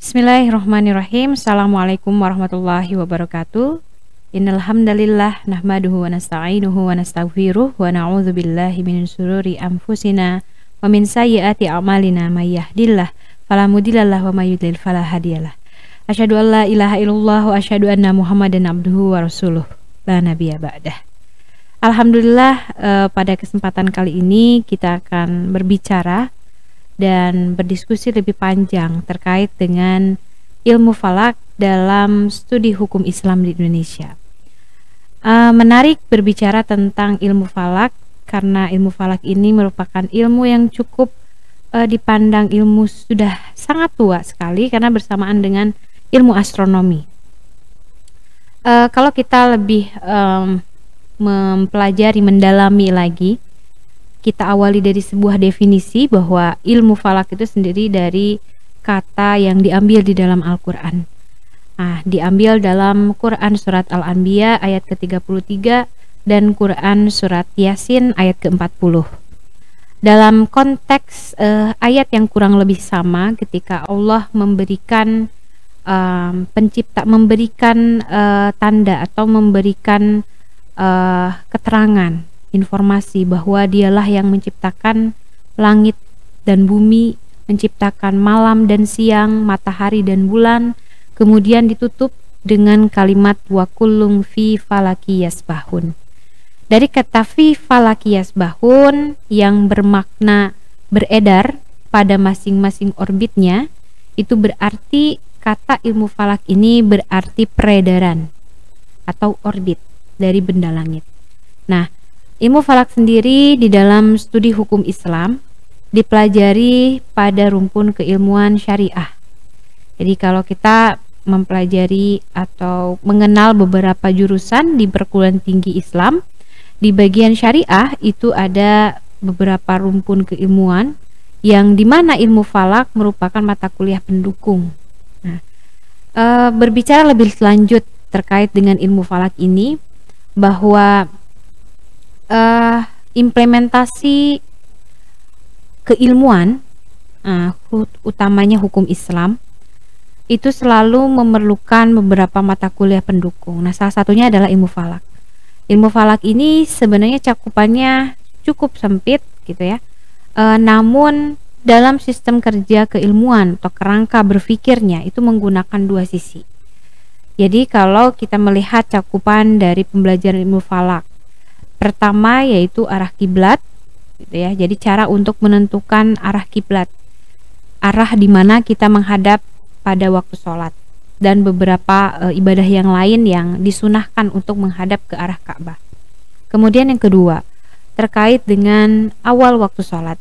Bismillahirrahmanirrahim. Assalamualaikum warahmatullahi wabarakatuh. Innal hamdalillah nahmaduhu wa nasta'inuhu wa nastaghfiruh wa na'udzu billahi min shururi anfusina wa min sayyiati a'malina may yahdihillahu fala mudhillalah wa may yudlil fala hadiyalah. Asyhadu an la ilaha illallah wa asyhadu anna Muhammadan abduhu wa rasuluh. La nabiyya ba'dah. Alhamdulillah, pada kesempatan kali ini kita akan berbicara dan berdiskusi lebih panjang terkait dengan ilmu falak dalam studi hukum Islam di Indonesia. Menarik berbicara tentang ilmu falak karena ilmu falak ini merupakan ilmu yang cukup dipandang ilmu sudah sangat tua sekali karena bersamaan dengan ilmu astronomi. Kalau kita lebih mempelajari, mendalami lagi, kita awali dari sebuah definisi bahwa ilmu falak itu sendiri dari kata yang diambil di dalam Al-Quran. Diambil dalam Quran surat Al-Anbiya ayat ke-33 dan Quran surat Yasin ayat ke-40. Dalam konteks ayat yang kurang lebih sama, ketika Allah memberikan memberikan tanda atau memberikan keterangan, informasi bahwa dialah yang menciptakan langit dan bumi, menciptakan malam dan siang, matahari dan bulan, kemudian ditutup dengan kalimat wa kullum fi falaki yasbahun. Dari kata fi falaki yasbahun yang bermakna beredar pada masing-masing orbitnya, itu berarti kata ilmu falak ini berarti peredaran atau orbit dari benda langit. Nah, ilmu falak sendiri di dalam studi hukum Islam dipelajari pada rumpun keilmuan syariah. Jadi kalau kita mempelajari atau mengenal beberapa jurusan di perguruan tinggi Islam, di bagian syariah itu ada beberapa rumpun keilmuan yang dimana ilmu falak merupakan mata kuliah pendukung. Nah, berbicara lebih lanjut terkait dengan ilmu falak ini, bahwa implementasi keilmuan utamanya hukum Islam itu selalu memerlukan beberapa mata kuliah pendukung. Nah, salah satunya adalah ilmu falak. Ilmu falak ini sebenarnya cakupannya cukup sempit gitu ya. Namun dalam sistem kerja keilmuan atau kerangka berpikirnya itu menggunakan dua sisi. Jadi kalau kita melihat cakupan dari pembelajaran ilmu falak, pertama yaitu arah kiblat, gitu ya. Jadi cara untuk menentukan arah kiblat, arah di mana kita menghadap pada waktu sholat, dan beberapa ibadah yang lain yang disunahkan untuk menghadap ke arah Ka'bah. Kemudian yang kedua terkait dengan awal waktu sholat,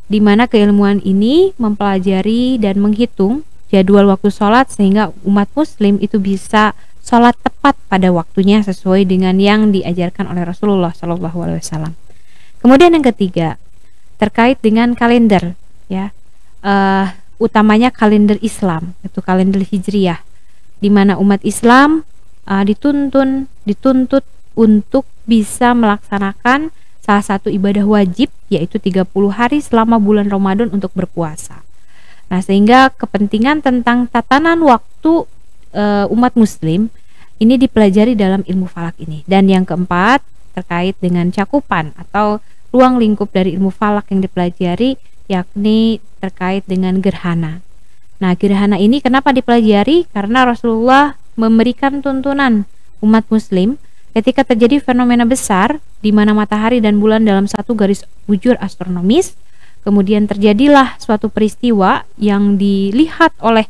di mana keilmuan ini mempelajari dan menghitung jadwal waktu sholat sehingga umat muslim itu bisa sholat tepat pada waktunya sesuai dengan yang diajarkan oleh Rasulullah SAW. Kemudian yang ketiga terkait dengan kalender, ya, utamanya kalender Islam, itu kalender Hijriyah, di mana umat Islam dituntut untuk bisa melaksanakan salah satu ibadah wajib, yaitu 30 hari selama bulan Ramadan untuk berpuasa. Nah, sehingga kepentingan tentang tatanan waktu umat muslim ini dipelajari dalam ilmu falak ini. Dan yang keempat terkait dengan cakupan atau ruang lingkup dari ilmu falak yang dipelajari, yakni terkait dengan gerhana. Nah, gerhana ini kenapa dipelajari? Karena Rasulullah memberikan tuntunan umat muslim ketika terjadi fenomena besar di mana matahari dan bulan dalam satu garis bujur astronomis, kemudian terjadilah suatu peristiwa yang dilihat oleh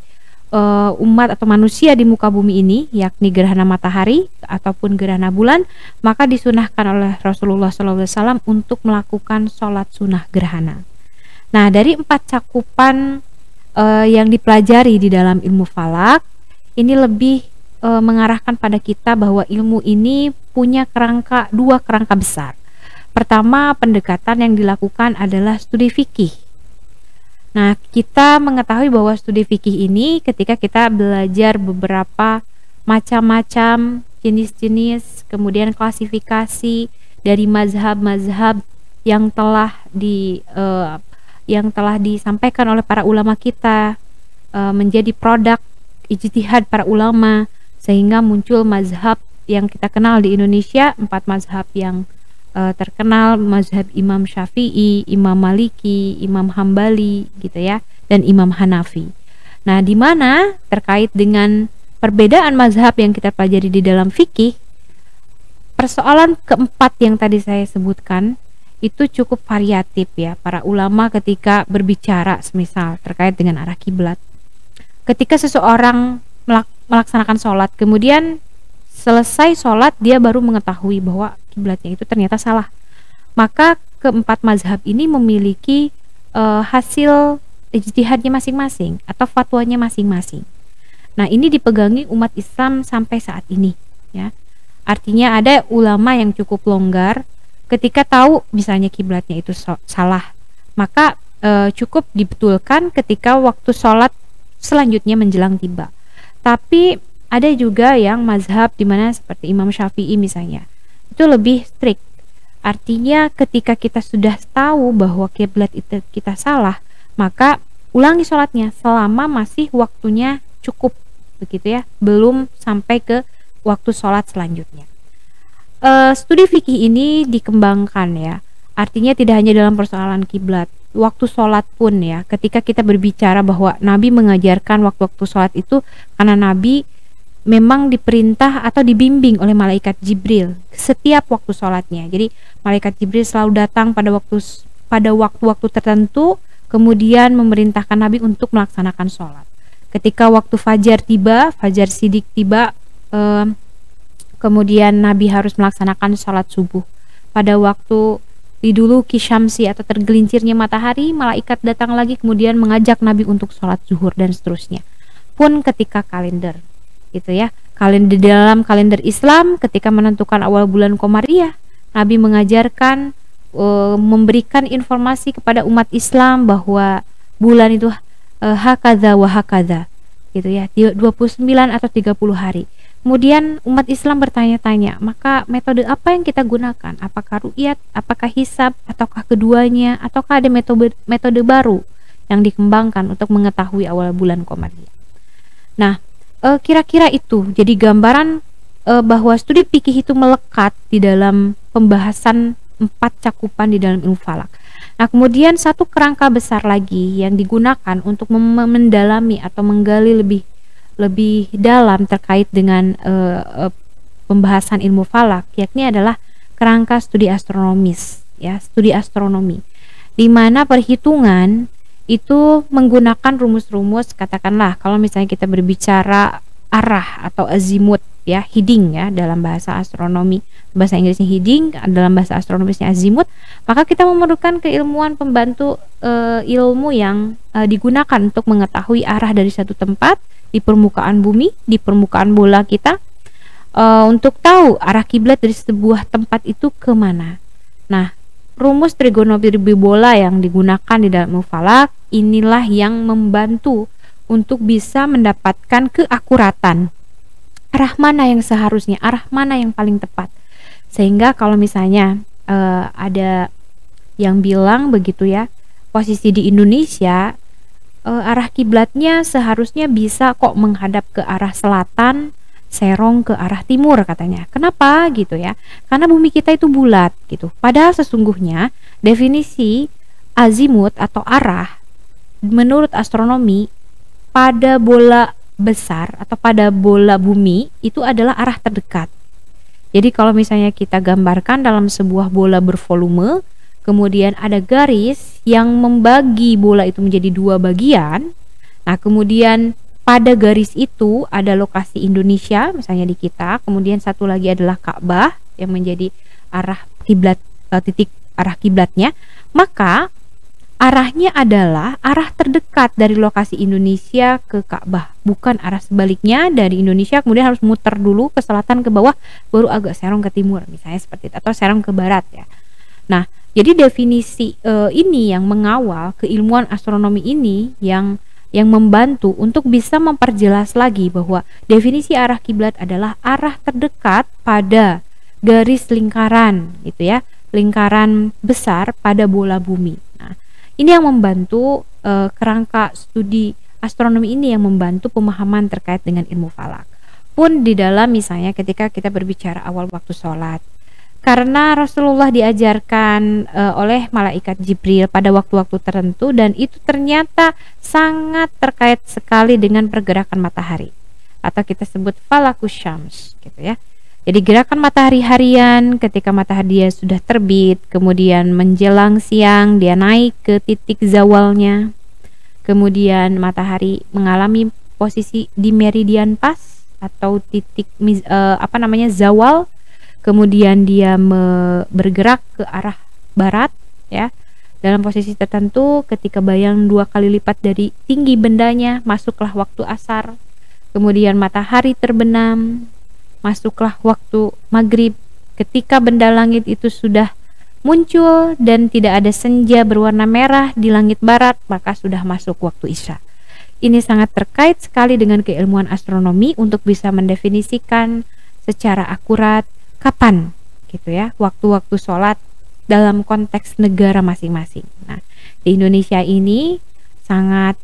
umat atau manusia di muka bumi ini, yakni gerhana matahari ataupun gerhana bulan, maka disunahkan oleh Rasulullah SAW untuk melakukan sholat sunnah gerhana. Nah, dari 4 cakupan yang dipelajari di dalam ilmu falak, ini lebih mengarahkan pada kita bahwa ilmu ini punya dua kerangka besar. Pertama, pendekatan yang dilakukan adalah studi fikih. Nah, kita mengetahui bahwa studi fikih ini ketika kita belajar beberapa macam-macam jenis-jenis, kemudian klasifikasi dari mazhab-mazhab yang telah disampaikan oleh para ulama kita, menjadi produk ijtihad para ulama, sehingga muncul mazhab yang kita kenal di Indonesia, 4 mazhab yang terkenal, mazhab Imam Syafi'i, Imam Maliki, Imam Hambali gitu ya, dan Imam Hanafi. Nah, di mana terkait dengan perbedaan mazhab yang kita pelajari di dalam fikih, persoalan keempat yang tadi saya sebutkan itu cukup variatif ya. Para ulama ketika berbicara semisal terkait dengan arah kiblat, ketika seseorang melaksanakan sholat, kemudian selesai sholat dia baru mengetahui bahwa kiblatnya itu ternyata salah, maka keempat mazhab ini memiliki hasil ijtihadnya masing-masing atau fatwanya masing-masing. Nah, ini dipegangi umat Islam sampai saat ini ya. Artinya ada ulama yang cukup longgar ketika tahu misalnya kiblatnya itu salah, maka cukup dibetulkan ketika waktu sholat selanjutnya menjelang tiba. Tapi ada juga yang mazhab dimana seperti Imam Syafi'i misalnya, itu lebih strict. Artinya ketika kita sudah tahu bahwa kiblat itu kita salah, maka ulangi sholatnya selama masih waktunya cukup, begitu ya, belum sampai ke waktu sholat selanjutnya. Studi fikih ini dikembangkan ya, artinya tidak hanya dalam persoalan kiblat, waktu sholat pun ya. Ketika kita berbicara bahwa Nabi mengajarkan waktu-waktu sholat itu karena Nabi memang diperintah atau dibimbing oleh malaikat Jibril setiap waktu sholatnya. Jadi malaikat Jibril selalu datang pada waktu-waktu tertentu, kemudian memerintahkan Nabi untuk melaksanakan sholat. Ketika waktu fajar tiba, fajar sidik tiba, kemudian Nabi harus melaksanakan sholat subuh. Pada waktu liduluki syamsi atau tergelincirnya matahari, malaikat datang lagi kemudian mengajak Nabi untuk sholat zuhur dan seterusnya. Pun ketika kalender, gitu ya, kalender dalam kalender Islam ketika menentukan awal bulan Qomariyah, Nabi mengajarkan, memberikan informasi kepada umat Islam bahwa bulan itu hakadha wa hakadha, gitu ya, 29 atau 30 hari. Kemudian umat Islam bertanya-tanya, maka metode apa yang kita gunakan? Apakah ru'yat, apakah hisab, ataukah keduanya, ataukah ada metode baru yang dikembangkan untuk mengetahui awal bulan Qomariyah? Nah, kira-kira itu jadi gambaran bahwa studi fikih itu melekat di dalam pembahasan 4 cakupan di dalam ilmu falak. Nah, kemudian satu kerangka besar lagi yang digunakan untuk mendalami atau menggali lebih dalam terkait dengan pembahasan ilmu falak, yakni adalah kerangka studi astronomis ya, studi astronomi, di mana perhitungan itu menggunakan rumus-rumus, katakanlah kalau misalnya kita berbicara arah atau azimut ya, heading ya dalam bahasa astronomi, bahasa Inggrisnya heading, dalam bahasa astronomisnya azimut, maka kita memerlukan keilmuan pembantu ilmu yang digunakan untuk mengetahui arah dari satu tempat di permukaan bumi, di permukaan bola kita, untuk tahu arah kiblat dari sebuah tempat itu kemana. Nah, rumus trigonometri bola yang digunakan di dalam ilmu falak inilah yang membantu untuk bisa mendapatkan keakuratan arah mana yang seharusnya, arah mana yang paling tepat. Sehingga kalau misalnya ada yang bilang begitu ya, posisi di Indonesia arah kiblatnya seharusnya bisa kok menghadap ke arah selatan, serong ke arah timur katanya. Kenapa gitu ya? Karena bumi kita itu bulat gitu. Padahal sesungguhnya definisi azimut atau arah menurut astronomi pada bola besar atau pada bola bumi itu adalah arah terdekat. Jadi kalau misalnya kita gambarkan dalam sebuah bola bervolume, kemudian ada garis yang membagi bola itu menjadi 2 bagian. Nah, kemudian pada garis itu ada lokasi Indonesia misalnya di kita, kemudian satu lagi adalah Ka'bah yang menjadi arah kiblat, titik arah kiblatnya, maka arahnya adalah arah terdekat dari lokasi Indonesia ke Ka'bah, bukan arah sebaliknya dari Indonesia kemudian harus muter dulu ke selatan ke bawah baru agak serong ke timur misalnya seperti itu, atau serong ke barat ya. Nah, jadi definisi ini yang mengawal keilmuan astronomi ini yang membantu untuk bisa memperjelas lagi bahwa definisi arah kiblat adalah arah terdekat pada garis lingkaran gitu ya, lingkaran besar pada bola bumi. Nah, ini yang membantu kerangka studi astronomi ini yang membantu pemahaman terkait dengan ilmu falak. Pun di dalam misalnya ketika kita berbicara awal waktu sholat, karena Rasulullah diajarkan oleh malaikat Jibril pada waktu-waktu tertentu, dan itu ternyata sangat terkait sekali dengan pergerakan matahari, atau kita sebut falakus syams gitu ya. Jadi gerakan matahari harian ketika matahari dia sudah terbit, kemudian menjelang siang dia naik ke titik zawalnya, kemudian matahari mengalami posisi di meridian pas atau titik zawal, kemudian dia bergerak ke arah barat ya, dalam posisi tertentu. Ketika bayang 2 kali lipat dari tinggi bendanya, masuklah waktu asar. Kemudian matahari terbenam, masuklah waktu maghrib. Ketika benda langit itu sudah muncul dan tidak ada senja berwarna merah di langit barat, maka sudah masuk waktu isya. Ini sangat terkait sekali dengan keilmuan astronomi untuk bisa mendefinisikan secara akurat kapan gitu ya waktu-waktu sholat dalam konteks negara masing-masing. Nah, di Indonesia ini sangat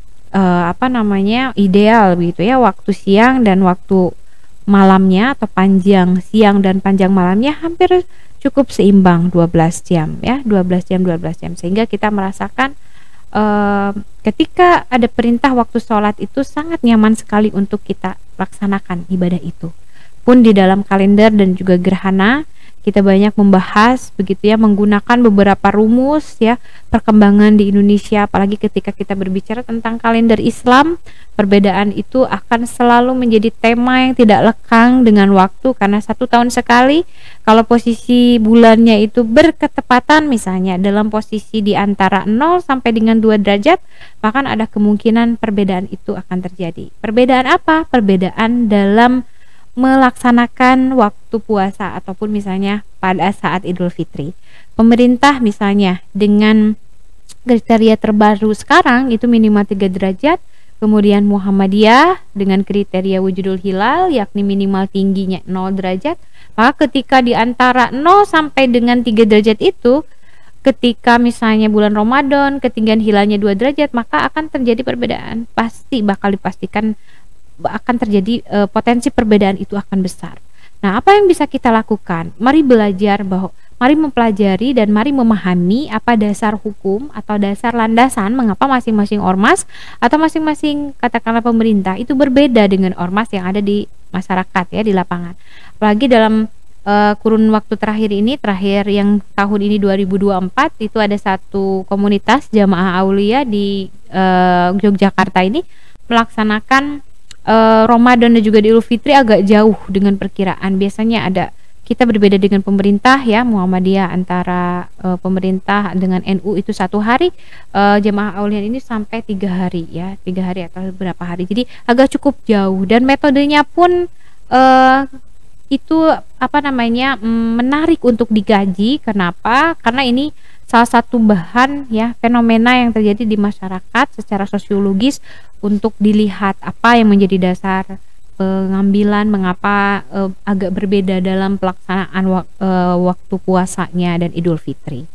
ideal begitu ya, waktu siang dan waktu malamnya atau panjang siang dan panjang malamnya hampir cukup seimbang, 12 jam ya, 12 jam, sehingga kita merasakan ketika ada perintah waktu sholat itu sangat nyaman sekali untuk kita laksanakan ibadah itu. Pun di dalam kalender dan juga gerhana kita banyak membahas begitu ya, menggunakan beberapa rumus ya perkembangan di Indonesia, apalagi ketika kita berbicara tentang kalender Islam. Perbedaan itu akan selalu menjadi tema yang tidak lekang dengan waktu, karena 1 tahun sekali kalau posisi bulannya itu berketepatan misalnya dalam posisi di antara 0 sampai dengan 2 derajat, maka ada kemungkinan perbedaan itu akan terjadi. Perbedaan apa? Perbedaan dalam melaksanakan waktu puasa ataupun misalnya pada saat Idul Fitri. Pemerintah misalnya dengan kriteria terbaru sekarang itu minimal 3 derajat, kemudian Muhammadiyah dengan kriteria wujudul hilal yakni minimal tingginya 0 derajat. Maka ketika di antara 0 sampai dengan 3 derajat itu, ketika misalnya bulan Ramadan ketinggian hilalnya 2 derajat, maka akan terjadi perbedaan. Pasti bakal dipastikan akan terjadi potensi perbedaan itu akan besar. Nah, apa yang bisa kita lakukan? Mari belajar mari mempelajari dan mari memahami apa dasar hukum atau dasar landasan mengapa masing-masing ormas atau masing-masing katakanlah pemerintah itu berbeda dengan ormas yang ada di masyarakat ya, di lapangan. Apalagi dalam kurun waktu terakhir yang tahun ini 2024 itu ada satu komunitas jamaah aulia di Yogyakarta ini melaksanakan Ramadan dan juga Idul Fitri agak jauh dengan perkiraan. Biasanya kita berbeda dengan pemerintah ya, Muhammadiyah antara pemerintah dengan NU itu 1 hari, jemaah aulian ini sampai 3 hari ya, 3 hari atau beberapa hari. Jadi agak cukup jauh, dan metodenya pun itu menarik untuk digaji. Kenapa? Karena ini salah satu bahan ya, fenomena yang terjadi di masyarakat secara sosiologis untuk dilihat apa yang menjadi dasar pengambilan mengapa agak berbeda dalam pelaksanaan waktu puasanya dan Idul Fitri.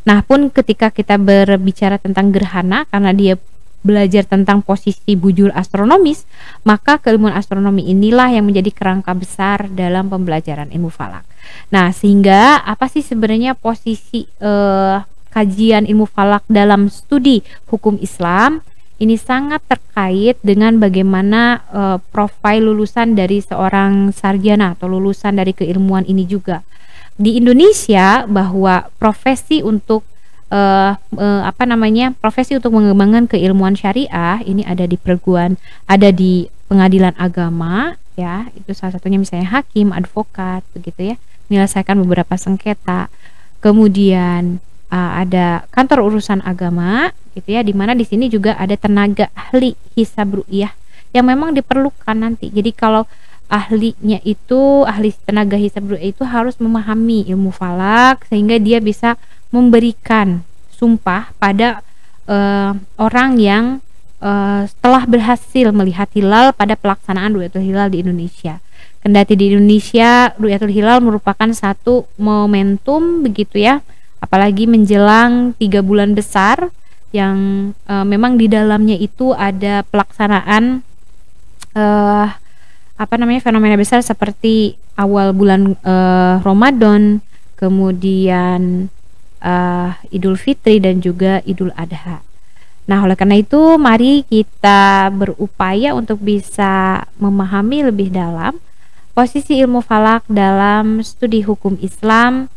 Nah, pun ketika kita berbicara tentang gerhana, karena dia belajar tentang posisi bujur astronomis, maka keilmuan astronomi inilah yang menjadi kerangka besar dalam pembelajaran ilmu falak. Nah, sehingga apa sih sebenarnya posisi kajian ilmu falak dalam studi hukum Islam? Ini sangat terkait dengan bagaimana profil lulusan dari seorang sarjana atau lulusan dari keilmuan ini juga. Di Indonesia bahwa profesi untuk profesi untuk mengembangkan keilmuan syariah ini ada di perguruan, ada di pengadilan agama ya, itu salah satunya misalnya hakim, advokat begitu ya, menyelesaikan beberapa sengketa. Kemudian ada kantor urusan agama gitu ya, dimana di sini juga ada tenaga ahli hisab ru'yah yang memang diperlukan nanti. Jadi kalau ahli tenaga hisab ru'yah itu harus memahami ilmu falak sehingga dia bisa memberikan sumpah pada orang yang telah berhasil melihat hilal pada pelaksanaan Ru'yatul Hilal di Indonesia. Kendati di Indonesia Ru'yatul Hilal merupakan satu momentum begitu ya, apalagi menjelang 3 bulan besar yang memang di dalamnya itu ada pelaksanaan fenomena besar seperti awal bulan Ramadan, kemudian Idul Fitri dan juga Idul Adha. Nah, oleh karena itu mari kita berupaya untuk bisa memahami lebih dalam posisi ilmu falak dalam studi hukum Islam,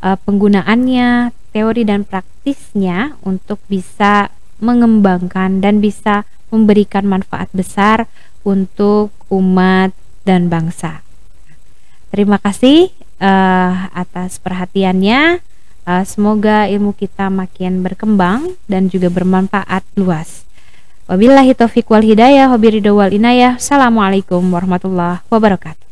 penggunaannya, teori dan praktisnya untuk bisa mengembangkan dan bisa memberikan manfaat besar untuk umat dan bangsa. Terima kasih atas perhatiannya. Semoga ilmu kita makin berkembang dan juga bermanfaat luas. Wabillahi taufiq wal hidayah, wabiridho wal inayah. Assalamualaikum warahmatullahi wabarakatuh.